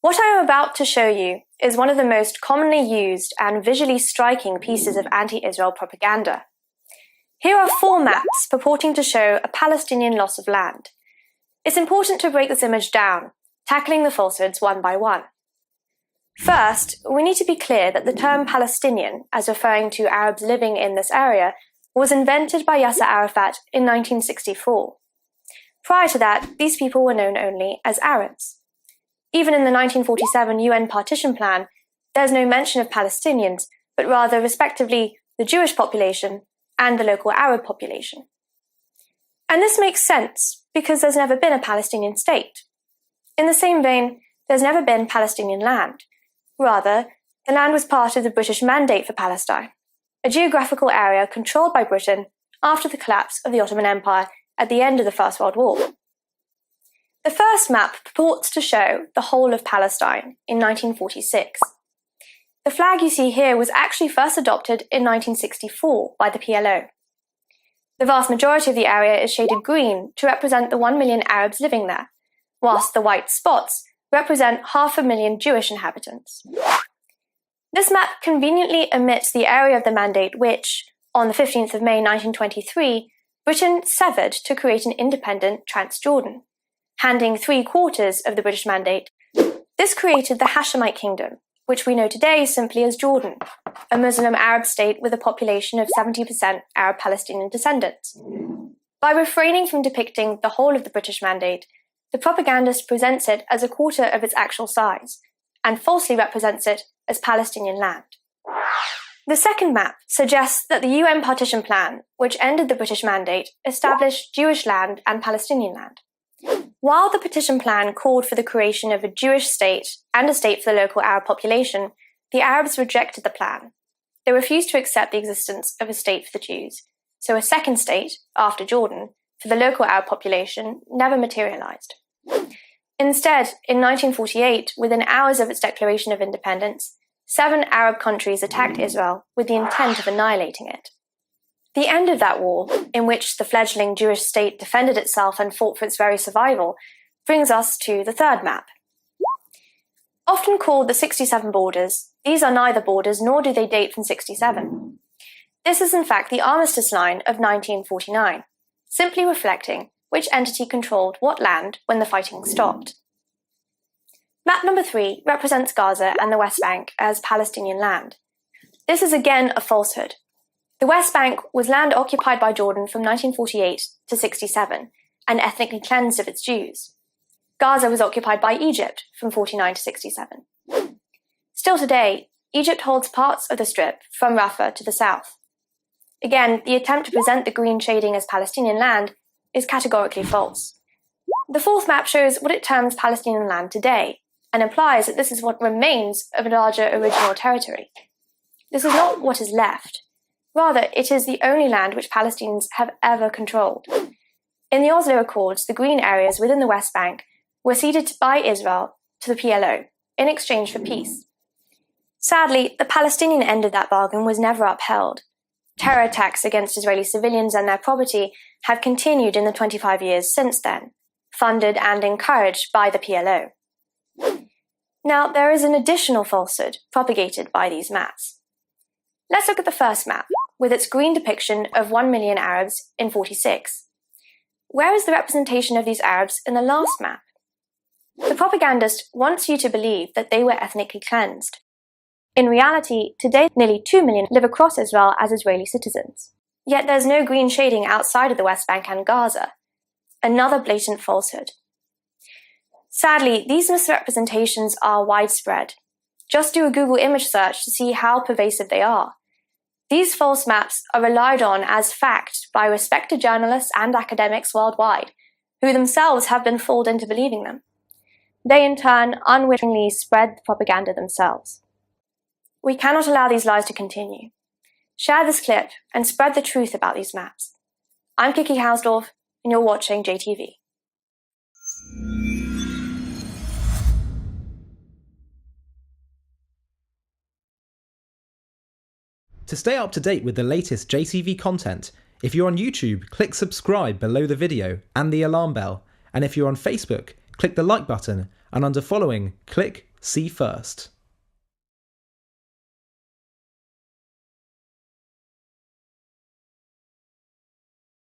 What I am about to show you is one of the most commonly used and visually striking pieces of anti-Israel propaganda. Here are 4 maps purporting to show a Palestinian loss of land. It's important to break this image down, tackling the falsehoods one by one. First, we need to be clear that the term Palestinian, as referring to Arabs living in this area, was invented by Yasser Arafat in 1964. Prior to that, these people were known only as Arabs. Even in the 1947 UN partition plan, there's no mention of Palestinians, but rather, respectively, the Jewish population and the local Arab population. And this makes sense, because there's never been a Palestinian state. In the same vein, there's never been Palestinian land. Rather, the land was part of the British Mandate for Palestine, a geographical area controlled by Britain after the collapse of the Ottoman Empire at the end of the First World War. The first map purports to show the whole of Palestine in 1946. The flag you see here was actually first adopted in 1964 by the PLO. The vast majority of the area is shaded green to represent the 1 million Arabs living there, whilst the white spots represent 500,000 Jewish inhabitants. This map conveniently omits the area of the Mandate which, on the 15th of May 1923, Britain severed to create an independent Transjordan, handing 3/4 of the British Mandate. This created the Hashemite Kingdom, which we know today simply as Jordan, a Muslim Arab state with a population of 70% Arab Palestinian descendants. By refraining from depicting the whole of the British Mandate, the propagandist presents it as 1/4 of its actual size, and falsely represents it as Palestinian land. The second map suggests that the UN partition plan, which ended the British Mandate, established Jewish land and Palestinian land. While the partition plan called for the creation of a Jewish state and a state for the local Arab population, the Arabs rejected the plan. They refused to accept the existence of a state for the Jews, so a second state, after Jordan, for the local Arab population never materialized. Instead, in 1948, within hours of its declaration of independence, 7 Arab countries attacked Israel with the intent of annihilating it. The end of that war, in which the fledgling Jewish state defended itself and fought for its very survival, brings us to the third map. Often called the 67 borders, these are neither borders nor do they date from 67. This is in fact the armistice line of 1949, simply reflecting which entity controlled what land when the fighting stopped. Map number 3 represents Gaza and the West Bank as Palestinian land. This is again a falsehood. The West Bank was land occupied by Jordan from 1948 to 67 and ethnically cleansed of its Jews. Gaza was occupied by Egypt from 49 to 67. Still today, Egypt holds parts of the Strip from Rafah to the south. Again, the attempt to present the green shading as Palestinian land is categorically false. The fourth map shows what it terms Palestinian land today, and implies that this is what remains of a larger original territory. This is not what is left. Rather, it is the only land which Palestinians have ever controlled. In the Oslo Accords, the green areas within the West Bank were ceded by Israel to the PLO in exchange for peace. Sadly, the Palestinian end of that bargain was never upheld. Terror attacks against Israeli civilians and their property have continued in the 25 years since then, funded and encouraged by the PLO. Now, there is an additional falsehood propagated by these maps. Let's look at the first map, with its green depiction of 1 million Arabs in 46. Where is the representation of these Arabs in the last map? The propagandist wants you to believe that they were ethnically cleansed. In reality, today nearly 2 million live across Israel as Israeli citizens. Yet there's no green shading outside of the West Bank and Gaza. Another blatant falsehood. Sadly, these misrepresentations are widespread. Just do a Google image search to see how pervasive they are. These false maps are relied on as fact by respected journalists and academics worldwide, who themselves have been fooled into believing them. They in turn unwittingly spread the propaganda themselves. We cannot allow these lies to continue. Share this clip and spread the truth about these maps. I'm Kiki Hausdorff, and you're watching JTV. To stay up to date with the latest JTV content, if you're on YouTube, click subscribe below the video and the alarm bell. And if you're on Facebook, click the like button, and under following, click See First.